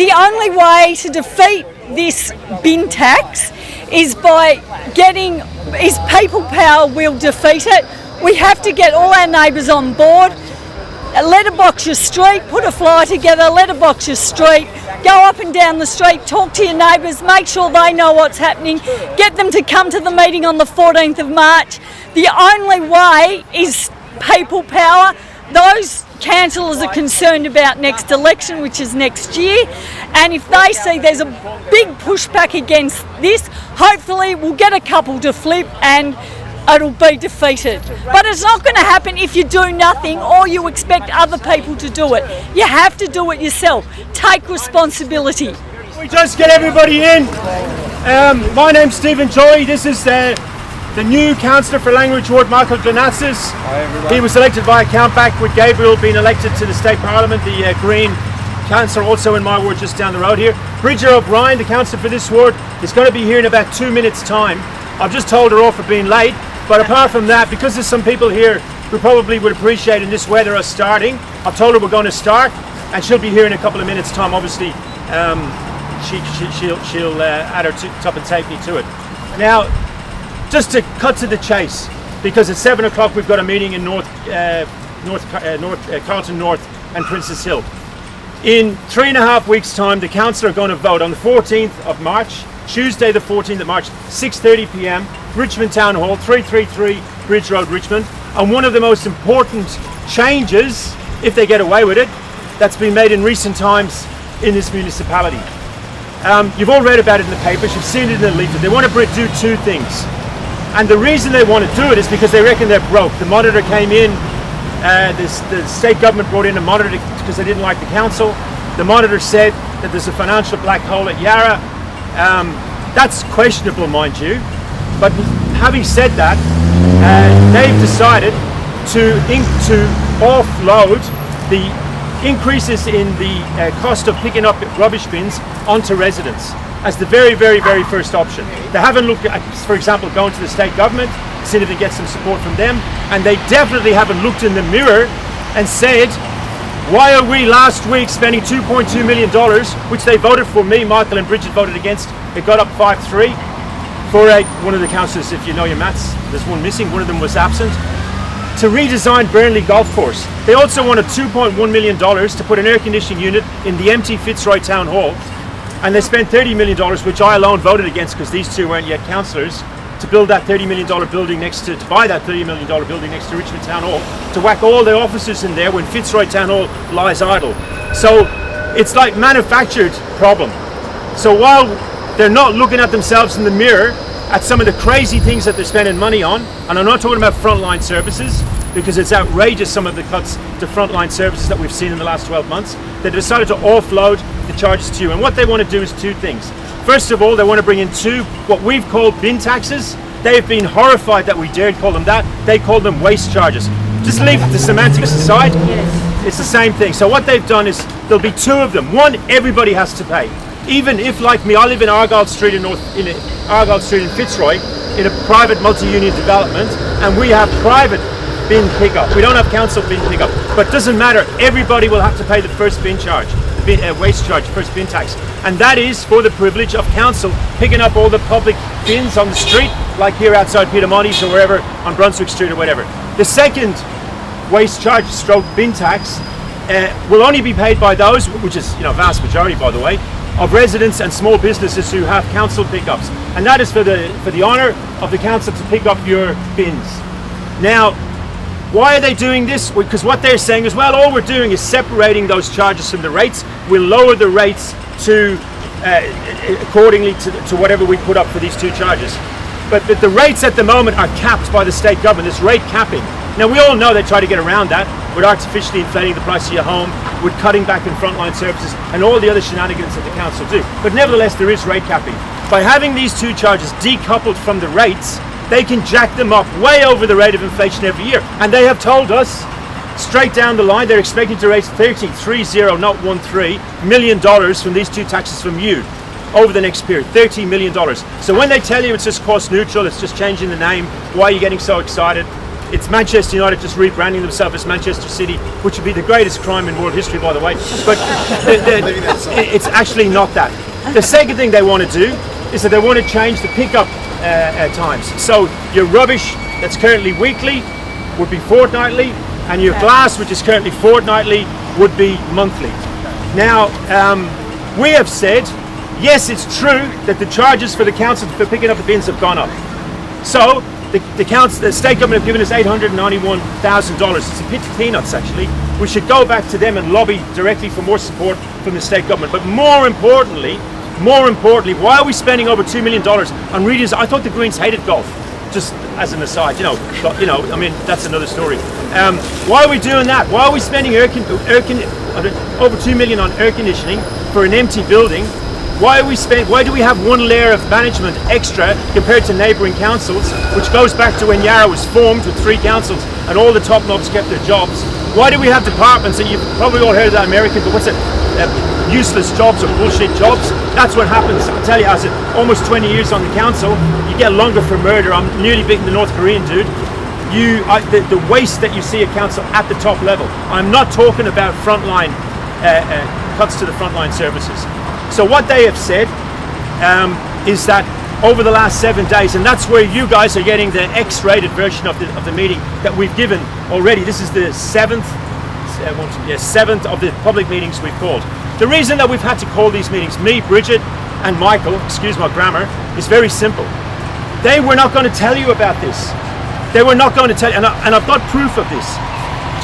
the only way to defeat this bin tax is people power will defeat it. We have to get all our neighbours on board. Letterbox your street, put a flyer together, letterbox your street, go up and down the street, talk to your neighbours, make sure they know what's happening, get them to come to the meeting on the 14th of March. The only way is people power. Those councillors are concerned about next election, which is next year, and if they see there's a big pushback against this, hopefully we'll get a couple to flip and it'll be defeated. But it's not going to happen if you do nothing or you expect other people to do it. You have to do it yourself. Take responsibility. We just get everybody in. My name's Stephen Joy. This is the new councillor for Language Ward, Michael Glynatsis. He was elected via countback with Gabriel being elected to the State Parliament, the Green councillor also in my ward just down the road here. Bridget O'Brien, the councillor for this ward, is going to be here in about 2 minutes' time. I've just told her off for being late. But apart from that, because there's some people here who probably would appreciate in this weather us starting, I've told her we're going to start, and she'll be here in a couple of minutes' time. Obviously, she'll add her tuppence halfpenny to it. Now, just to cut to the chase, because at 7 o'clock we've got a meeting in Carlton North and Princess Hill. In 3.5 weeks' time, the council are going to vote on the 14th of March, Tuesday the 14th of March, 6:30 p.m, Richmond Town Hall, 333 Bridge Road, Richmond. And one of the most important changes, if they get away with it, that's been made in recent times in this municipality. You've all read about it in the papers, you've seen it in the leaflet. They want to do two things. And the reason they want to do it is because they reckon they're broke. The monitor came in, the state government brought in a monitor because they didn't like the council. The monitor said that there's a financial black hole at Yarra. That's questionable, mind you. But having said that, they've decided to offload the increases in the cost of picking up rubbish bins onto residents as the very, very, very first option. They haven't looked at, for example, going to the state government, see if they get some support from them, and they definitely haven't looked in the mirror and said, why are we last week spending $2.2 million, which they voted for, me, Michael and Bridget voted against, it got up 5-3, for one of the councillors, if you know your maths, there's one missing, one of them was absent, to redesign Burnley Golf Course. They also wanted $2.1 million to put an air conditioning unit in the empty Fitzroy Town Hall, and they spent $30 million, which I alone voted against because these two weren't yet councillors, to build that $30 million building to buy that $30 million building next to Richmond Town Hall, to whack all their offices in there when Fitzroy Town Hall lies idle. So it's like manufactured problem. So while they're not looking at themselves in the mirror at some of the crazy things that they're spending money on, and I'm not talking about frontline services, because it's outrageous some of the cuts to frontline services that we've seen in the last 12 months, they decided to offload the charges to you. And what they want to do is two things. First of all, they want to bring in what we've called bin taxes. They've been horrified that we dared call them that. They call them waste charges. Just leave the semantics aside. Yes. It's the same thing. So what they've done is there'll be two of them. One, everybody has to pay. Even if, like me, I live in Argyle Street in Fitzroy, in a private multi-union development, and we have private bin pickup. We don't have council bin pickup, but it doesn't matter. Everybody will have to pay the first bin charge, waste charge, first bin tax, and that is for the privilege of council picking up all the public bins on the street, like here outside Peter Monty's or wherever on Brunswick Street or whatever. The second waste charge stroke bin tax will only be paid by those, which is vast majority by the way, of residents and small businesses who have council pickups, and that is for the honour of the council to pick up your bins. Now, why are they doing this? Because what they're saying is, well, all we're doing is separating those charges from the rates. We'll lower the rates to accordingly to whatever we put up for these two charges. But the rates at the moment are capped by the state government. It's rate capping. Now, we all know they try to get around that with artificially inflating the price of your home, with cutting back in frontline services, and all the other shenanigans that the council do. But nevertheless, there is rate capping. By having these two charges decoupled from the rates, they can jack them up way over the rate of inflation every year. And they have told us straight down the line they're expecting to raise $13 million from these two taxes from you over the next period. $30 million. So when they tell you it's just cost neutral, it's just changing the name, why are you getting so excited? It's Manchester United just rebranding themselves as Manchester City, which would be the greatest crime in world history, by the way. But it's actually not that. The second thing they want to do is that they want to change the pickup times. So your rubbish that's currently weekly would be fortnightly, and your glass, which is currently fortnightly, would be monthly. Now, we have said, yes, it's true that the charges for the council for picking up the bins have gone up. So the state government have given us $891,000. It's a bit peanuts, actually. We should go back to them and lobby directly for more support from the state government. But more importantly, why are we spending over $2 million on readers? I thought the Greens hated golf. Just as an aside, I mean, that's another story. Why are we doing that? Why are we spending over $2 million on air conditioning for an empty building? Why do we have one layer of management extra compared to neighbouring councils, which goes back to when Yarra was formed with 3 councils and all the top knobs kept their jobs? Why do we have departments, and you've probably all heard of that American, but what's it? Useless jobs or bullshit jobs. That's what happens. I'll tell you, as almost 20 years on the council, you get longer for murder. I'm nearly beating the North Korean dude. The waste that you see at council at the top level. I'm not talking about frontline cuts to the frontline services. So what they have said is that over the last 7 days, and that's where you guys are getting the X-rated version of the meeting that we've given already. This is the seventh of the public meetings we've called. The reason that we've had to call these meetings, me, Bridget, and Michael, excuse my grammar, is very simple. They were not going to tell you about this. They were not going to tell you, and I've got proof of this.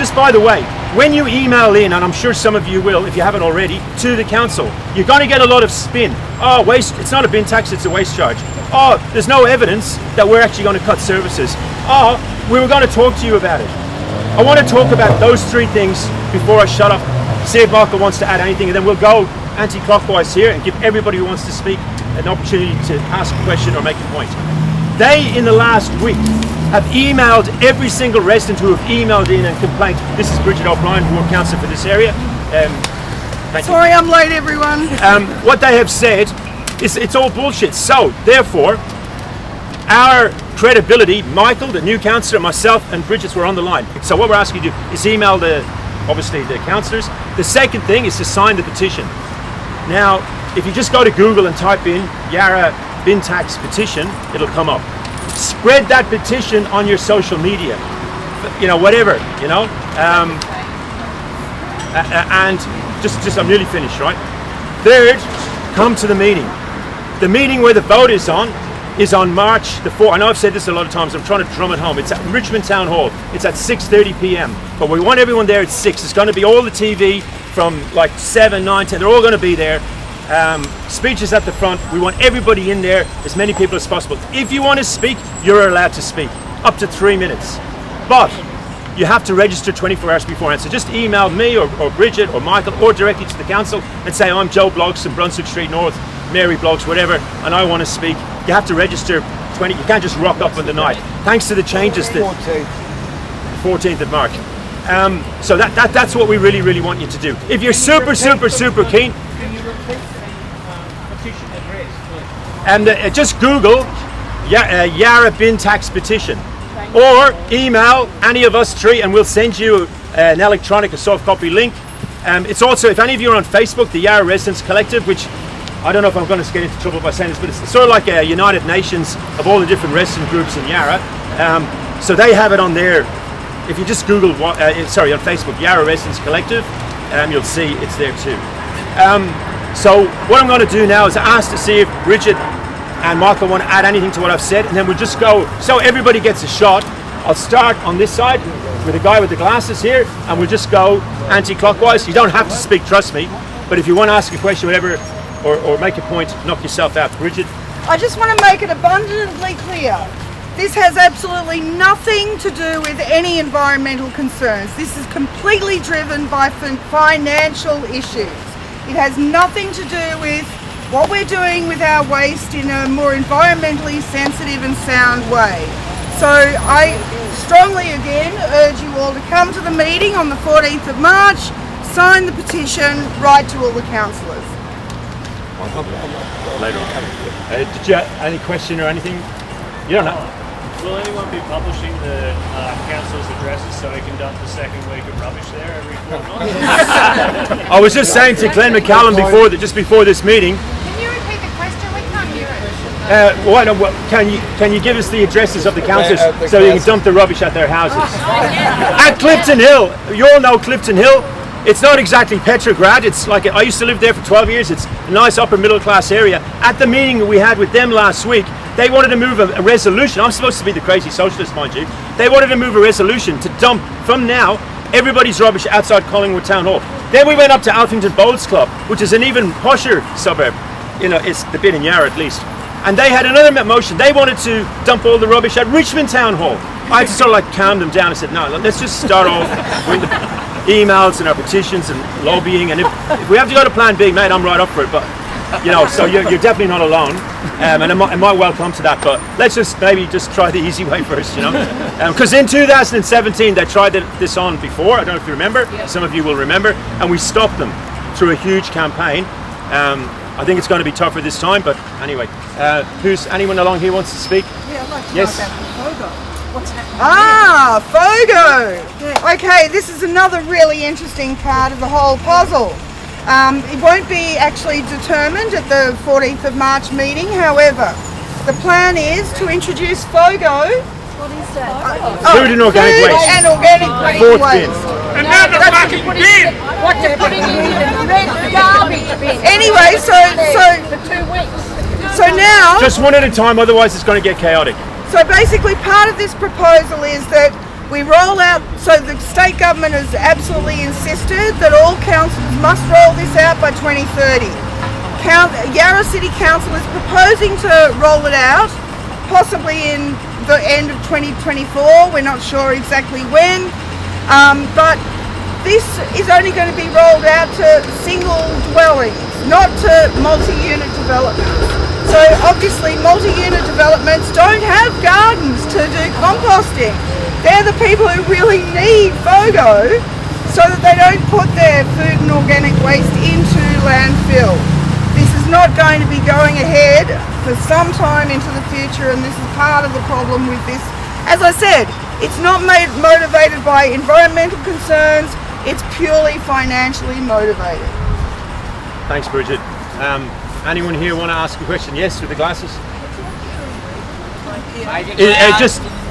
Just by the way, when you email in, and I'm sure some of you will, if you haven't already, to the council, you're going to get a lot of spin. Oh, waste, it's not a bin tax, it's a waste charge. Oh, there's no evidence that we're actually going to cut services. Oh, we were going to talk to you about it. I want to talk about those 3 things before I shut up. See if Michael wants to add anything, and then we'll go anti-clockwise here and give everybody who wants to speak an opportunity to ask a question or make a point. They, in the last week, have emailed every single resident who have emailed in and complained. This is Bridget O'Brien, ward councillor for this area. Sorry, I'm late, everyone. What they have said is it's all bullshit. So, therefore, our credibility, Michael, the new councillor, myself, and Bridget's were on the line. So what we're asking you to do is email obviously the councillors. The second thing is to sign the petition. Now, if you just go to Google and type in Yarra bin tax petition, it'll come up. Spread that petition on your social media, whatever, and just I'm nearly finished, right? Third, come to the meeting. The meeting where the vote is on March the 4th. I know I've said this a lot of times. I'm trying to drum it home. It's at Richmond Town Hall. It's at 6:30 p.m. But we want everyone there at 6. It's going to be all the TV from like 7, 9, 10. They're all going to be there. Speeches at the front. We want everybody in there, as many people as possible. If you want to speak, you're allowed to speak. Up to 3 minutes. But you have to register 24 hours beforehand. So just email me or Bridget or Michael or directly to the council and say, I'm Joe Bloggs from Brunswick Street North, Mary Bloggs, whatever, and I want to speak. You have to register 20. You can't just rock up on the night. Thanks to the changes that 14th of March. So that's what we really, really want you to do. If you're super keen, Can you repeat the petition address, please? Just Google Yarra bin tax petition, or email any of us 3, and we'll send you an electronic, a soft copy link. It's also, if any of you are on Facebook, the Yarra Residents Collective, which I don't know if I'm going to get into trouble by saying this, but it's sort of like a United Nations of all the different resident groups in Yarra. So they have it on there. If you just Google, on Facebook, Yarra Residents Collective, you'll see it's there too. So what I'm going to do now is ask to see if Bridget and Michael want to add anything to what I've said, and then we'll just go, so everybody gets a shot. I'll start on this side with the guy with the glasses here, and we'll just go anti-clockwise. You don't have to speak, trust me, but if you want to ask a question, whatever, or make a point, knock yourself out. Bridget? I just want to make it abundantly clear. This has absolutely nothing to do with any environmental concerns. This is completely driven by financial issues. It has nothing to do with what we're doing with our waste in a more environmentally sensitive and sound way. So I strongly again urge you all to come to the meeting on the 14th of March, sign the petition, write to all the councillors. Later on. Did you have any question or anything? You don't know. Will anyone be publishing the council's addresses so he can dump the second week of rubbish there every fortnight? I was just saying to Glenn McCallum just before this meeting. Can you repeat the question? We can't hear it. Can you give us the addresses of the councillors so you can dump the rubbish at their houses? At Clifton Hill, you all know Clifton Hill. It's not exactly Petrograd. It's like I used to live there for 12 years. It's a nice upper middle class area. At the meeting we had with them last week, they wanted to move a resolution. I'm supposed to be the crazy socialist, mind you. They wanted to move a resolution to dump from now everybody's rubbish outside Collingwood Town Hall. Then we went up to Alphington Bowls Club, which is an even posher suburb. You know, it's the bit in Yarra at least. And they had another motion. They wanted to dump all the rubbish at Richmond Town Hall. I had to sort of like calm them down. I said, no, let's just start off with the emails and our petitions and lobbying. And if we have to go to Plan B, mate, I'm right up for it. But, you know, so you're definitely not alone. And I might well come to that. But let's just maybe just try the easy way first, you know. Because in 2017, they tried this on before. I don't know if you remember. Yep. Some of you will remember. And we stopped them through a huge campaign. I think it's going to be tougher this time, but anyway, anyone along here wants to speak? Yeah, I'd like to yes. know about the FOGO. What's happening? FOGO! Yeah. Okay, this is another really interesting part of the whole puzzle. It won't be actually determined at the 14th of March meeting, however, the plan is to introduce FOGO. What is that? Food and organic waste. And organic Fourth waste. bin. Another fucking bin! What they're putting in the red garbage bin. Anyway, for 2 weeks. so now, Just one at a time, otherwise it's going to get chaotic. so basically part of this proposal is that we roll out, so the state government has absolutely insisted that all councils must roll this out by 2030. Yarra City Council is proposing to roll it out, possibly in the end of 2024, we're not sure exactly when, but this is only going to be rolled out to single dwellings, not to multi-unit developments. So obviously multi-unit developments don't have gardens to do composting. They're the people who really need FOGO so that they don't put their food and organic waste into landfill. This is not going to be going ahead for some time into the future, and this is part of the problem with this. As I said, it's not motivated by environmental concerns, it's purely financially motivated. Thanks, Bridget. Anyone here want to ask a question? Yes, with the glasses.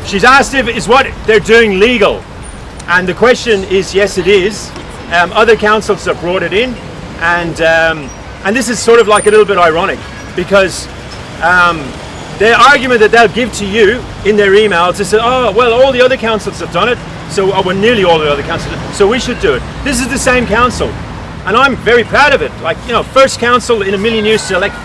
She's asked if is what they're doing legal, and the question is yes, it is. Other councils have brought it in, and this is sort of like a little bit ironic because the argument that they'll give to you in their emails is that, oh, well, all the other councils have done it, so well, nearly all the other councils, so we should do it. This is the same council, and I'm very proud of it. Like, you know, first council in a million years to elect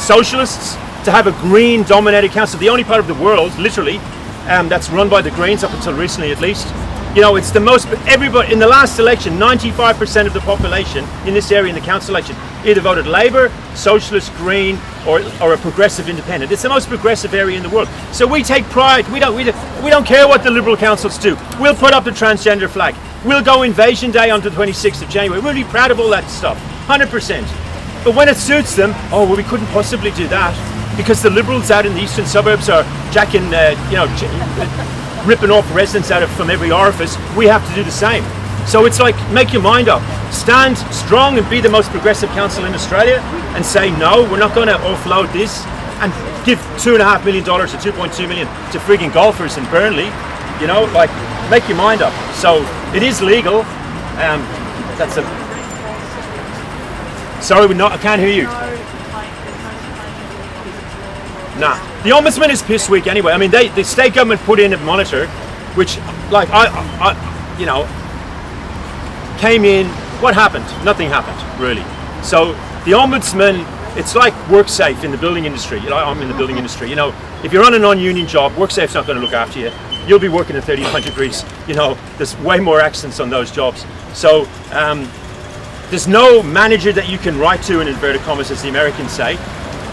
socialists, to have a green dominated council, the only part of the world, literally, that's run by the Greens up until recently at least. You know, it's the most, everybody, in the last election, 95% of the population in this area in the council election either voted Labour, Socialist, Green, or a progressive independent. It's the most progressive area in the world. So we take pride. We don't care what the Liberal councils do. We'll put up the transgender flag. We'll go Invasion Day on the 26th of January. We'll be proud of all that stuff, 100%. But when it suits them, oh, well, we couldn't possibly do that because the Liberals out in the eastern suburbs are jacking, ripping off residents out from every orifice. We have to do the same. So it's like, make your mind up. Stand strong and be the most progressive council in Australia and say, no, we're not going to offload this and give $2.5 million or $2.2 million to frigging golfers in Burnley. You know, like, make your mind up. So it is legal. Sorry, I can't hear you. Nah. The Ombudsman is piss weak anyway. I mean, the state government put in a monitor, which, like, came in. What happened? Nothing happened, really. So the Ombudsman, it's like WorkSafe in the building industry. You know, I'm in the building industry. You know, if you're on a non-union job, WorkSafe's not going to look after you. You'll be working at 35 degrees. You know, there's way more accidents on those jobs. So there's no manager that you can write to, in inverted commas, as the Americans say,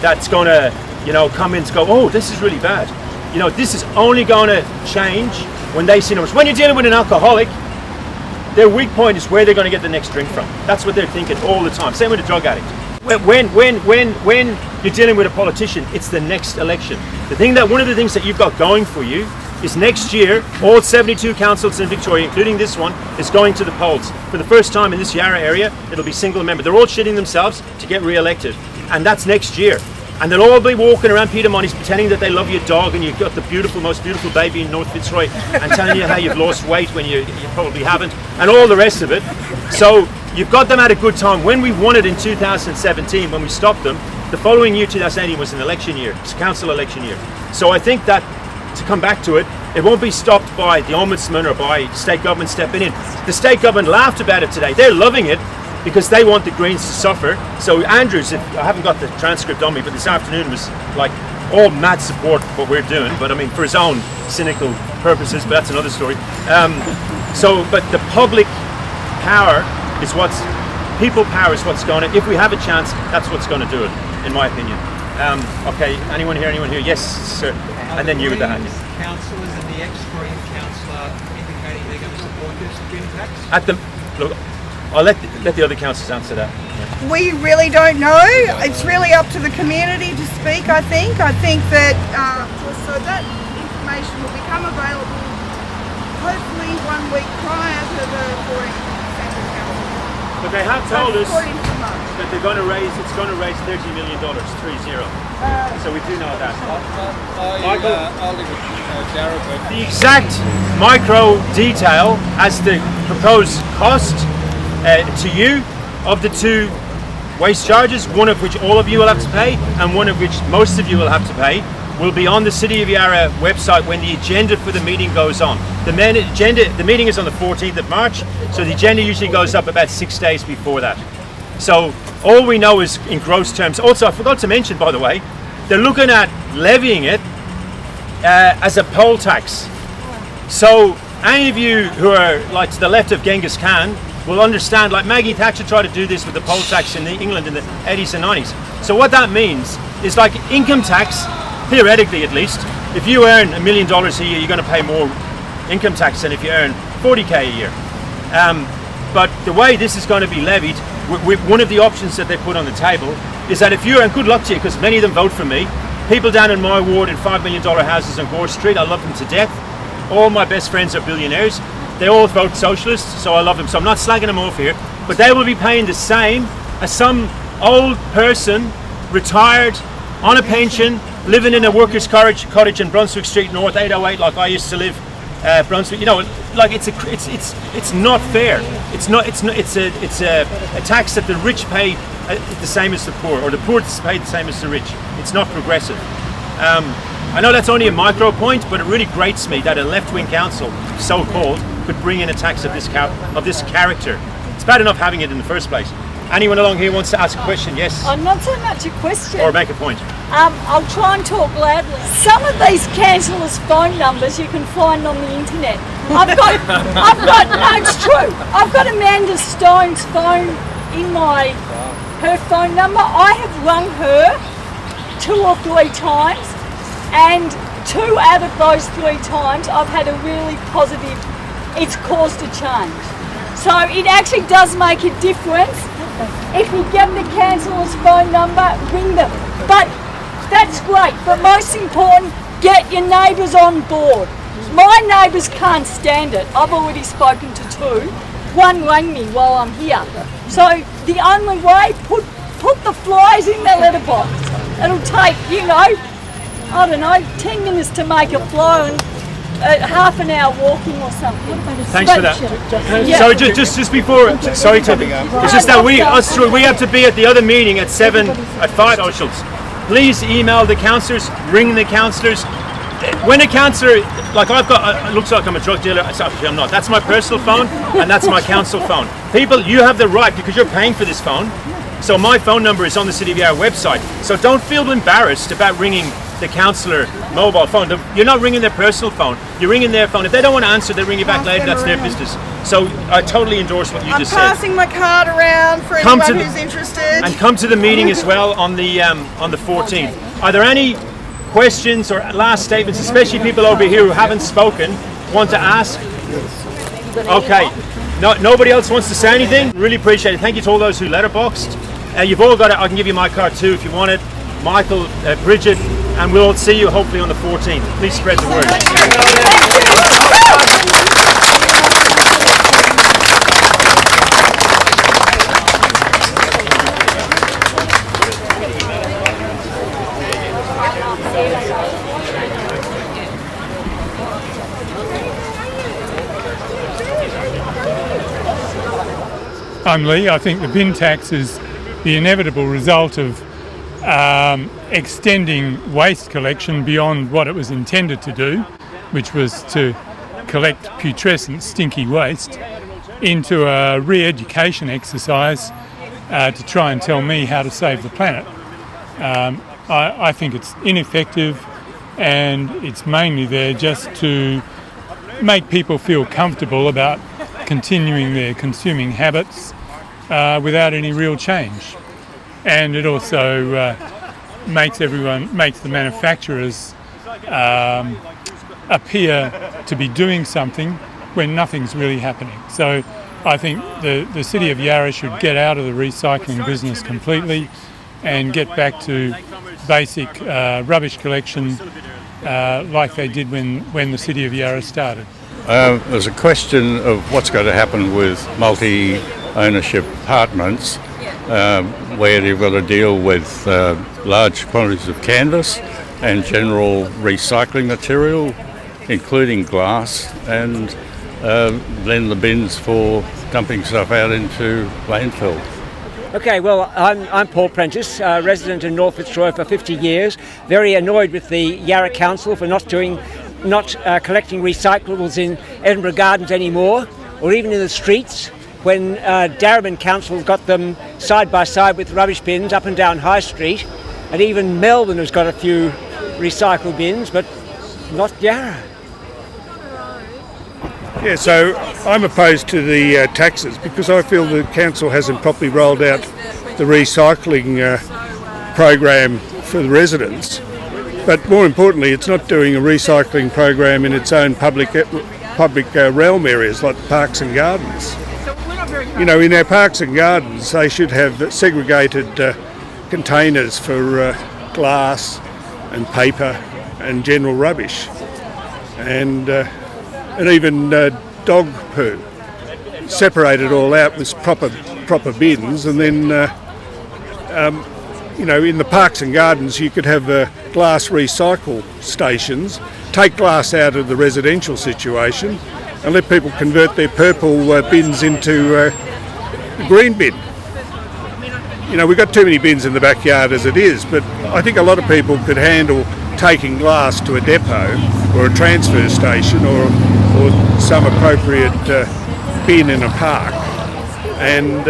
that's going to, you know, come in and go, oh, this is really bad. You know, this is only going to change when they see numbers. When you're dealing with an alcoholic, their weak point is where they're going to get the next drink from. That's what they're thinking all the time. Same with a drug addict. when you're dealing with a politician, it's the next election. One of the things that you've got going for you is next year, all 72 councils in Victoria, including this one, is going to the polls. For the first time in this Yarra area, it'll be single member. They're all shitting themselves to get re-elected. And that's next year. And they'll all be walking around Peter Money's pretending that they love your dog and you've got the most beautiful baby in North Fitzroy and telling you how you've lost weight when you probably haven't, and all the rest of it. So you've got them at a good time. When we won it in 2017, when we stopped them, the following year, 2018, was an election year. It's a council election year. So I think that, to come back to it, it won't be stopped by the Ombudsman or by state government stepping in. The state government laughed about it today. They're loving it because they want the Greens to suffer. So Andrews, I haven't got the transcript on me, but this afternoon was like all mad support for what we're doing, but I mean for his own cynical purposes, but that's another story. But the public power is people power is what's going to, if we have a chance, that's what's going to do it, in my opinion. Okay, anyone here? Yes, sir. And then you with the hand. Councillors and the ex-Green councillor indicating they're going to support this bin tax? Look, I'll let the other councillors answer that. We really don't know. It's really up to the community to speak, I think. I think that, so that information will become available hopefully 1 week prior to the 14th Central Council. But they have told us According to Mark. that it's going to raise $30 million, 30. So we do know that. Michael? I'll leave it to Yarra, but The exact micro detail as the proposed cost to you of the two waste charges, one of which all of you will have to pay and one of which most of you will have to pay, will be on the City of Yarra website when the agenda for the meeting goes on. The meeting is on the 14th of March, so the agenda usually goes up about 6 days before that. So all we know is in gross terms. Also, I forgot to mention, by the way, they're looking at levying it as a poll tax. So any of you who are like to the left of Genghis Khan will understand, like Maggie Thatcher tried to do this with the poll tax in England in the 80s and 90s. So what that means is like income tax, theoretically at least, if you earn $1 million a year, you're going to pay more income tax than if you earn 40k a year. But the way this is going to be levied, one of the options that they put on the table is that if you're, and good luck to you because many of them vote for me, people down in my ward in $5 million houses on Gore Street, I love them to death. All my best friends are billionaires. They all vote socialist, so I love them. So I'm not slagging them off here, but they will be paying the same as some old person, retired, on a pension, living in a workers' cottage in Brunswick Street North, 808, like I used to live. Brunswick, you know, like it's not fair. It's a tax that the rich pay the same as the poor, or the poor pay the same as the rich. It's not progressive. I know that's only a micro point, but it really grates me that a left-wing council, so-called, could bring in a tax of this character. It's bad enough having it in the first place. Anyone along here wants to ask a question? Yes? Not so much a question. Or make a point. I'll try and talk loudly. Some of these councillors' phone numbers you can find on the internet. No, it's true. I've got Amanda Stone's phone in her phone number. I have rung her 2 or 3 times, and 2 out of those 3 times I've had a really positive, it's caused a change. So it actually does make a difference. If you get the councillor's phone number, ring them. But that's great, but most important, get your neighbours on board. My neighbours can't stand it. I've already spoken to 2. 1 rang me while I'm here. So the only way, put the flyers in their letterbox. It'll take, 10 minutes to make a flyer and half an hour walking or something. Thanks for that. Yeah. Sorry, just before. Sorry, Toby. It's just that we have to be at the other meeting at 5 socials. Please email the councillors, ring the councillors. When a councillor, like I've got, it looks like I'm a drug dealer. Actually, I'm not. That's my personal phone, and that's my council phone. People, you have the right, because you're paying for this phone. So my phone number is on the City of Yarra website. So don't feel embarrassed about ringing the councillor mobile phone. You're not ringing their personal phone. You're ringing their phone. If they don't want to answer, they ring you back later. That's their business. So I totally endorse what you just said. I'm passing my card around for anyone who's interested. And come to the meeting as well on the 14th. Are there any questions or last statements, especially people over here who haven't spoken, want to ask? Okay. No, nobody else wants to say anything? Really appreciate it. Thank you to all those who letterboxed. You've all got it. I can give you my card too if you want it. Michael, Bridget, and we'll all see you hopefully on the 14th. Please spread the word. I'm Lee. I think the bin tax is the inevitable result of extending waste collection beyond what it was intended to do, which was to collect putrescent, stinky waste, into a re-education exercise to try and tell me how to save the planet. I think it's ineffective, and it's mainly there just to make people feel comfortable about continuing their consuming habits without any real change. And it also makes the manufacturers appear to be doing something when nothing's really happening. So I think the City of Yarra should get out of the recycling business completely and get back to basic rubbish collection like they did when the City of Yarra started. There's a question of what's going to happen with multi-ownership apartments, where you've got to deal with large quantities of canvas and general recycling material, including glass, and then the bins for dumping stuff out into landfill. Okay, well, I'm Paul Prentice, resident in North Fitzroy for 50 years, very annoyed with the Yarra Council for not collecting recyclables in Edinburgh Gardens anymore, or even in the streets, when Darabin Council got them side by side with rubbish bins up and down High Street, and even Melbourne has got a few recycle bins, but not Yarra. Yeah, so I'm opposed to the taxes because I feel the council hasn't properly rolled out the recycling program for the residents. But more importantly, it's not doing a recycling program in its own public realm areas like the parks and gardens. You know, in our parks and gardens, they should have segregated containers for glass and paper and general rubbish, and even dog poo. Separate it all out with proper bins, and then you know, in the parks and gardens, you could have glass recycle stations, take glass out of the residential situation, and let people convert their purple bins into a green bin. You know, we've got too many bins in the backyard as it is, but I think a lot of people could handle taking glass to a depot or a transfer station or some appropriate bin in a park, and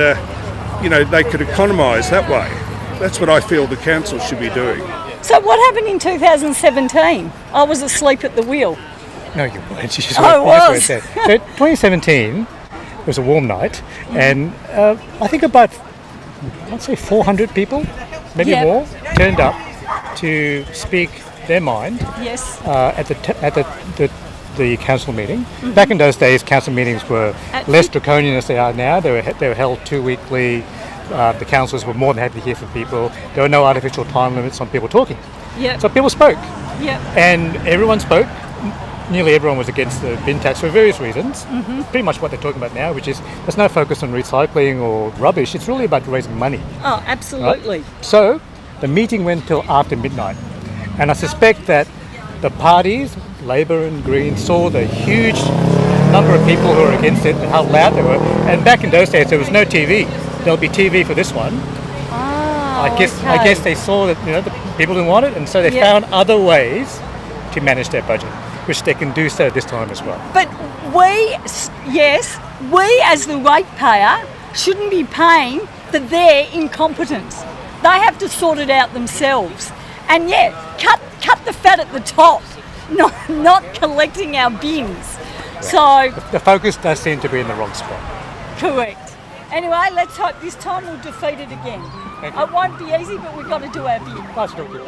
you know, they could economise that way. That's what I feel the council should be doing. So what happened in 2017? I was asleep at the wheel. No, you weren't. I was. So 2017 was a warm night, and I think about, I'd say 400 people, maybe more, turned up to speak their mind. Yes. At the council meeting. Mm-hmm. Back in those days, council meetings were less draconian as they are now. They were held 2 weekly. The councillors were more than happy to hear from people. There were no artificial time limits on people talking. Yep. So people spoke. Yep. And everyone spoke. Nearly everyone was against the bin tax for various reasons. Mm-hmm. Pretty much what they're talking about now, which is there's no focus on recycling or rubbish. It's really about raising money. Oh, absolutely. Right? So the meeting went till after midnight. And I suspect that the parties, Labor and Green, saw the huge number of people who were against it and how loud they were. And back in those days, there was no TV. There'll be TV for this one. I guess they saw that, you know, the people didn't want it, and so they found other ways to manage their budget, which they can do so this time as well. But we as the ratepayer shouldn't be paying for their incompetence. They have to sort it out themselves. And cut the fat at the top, not collecting our bins. Right. So the focus does seem to be in the wrong spot. Correct. Anyway, let's hope this time we'll defeat it again. It won't be easy, but we've got to do our bit. Let's do it.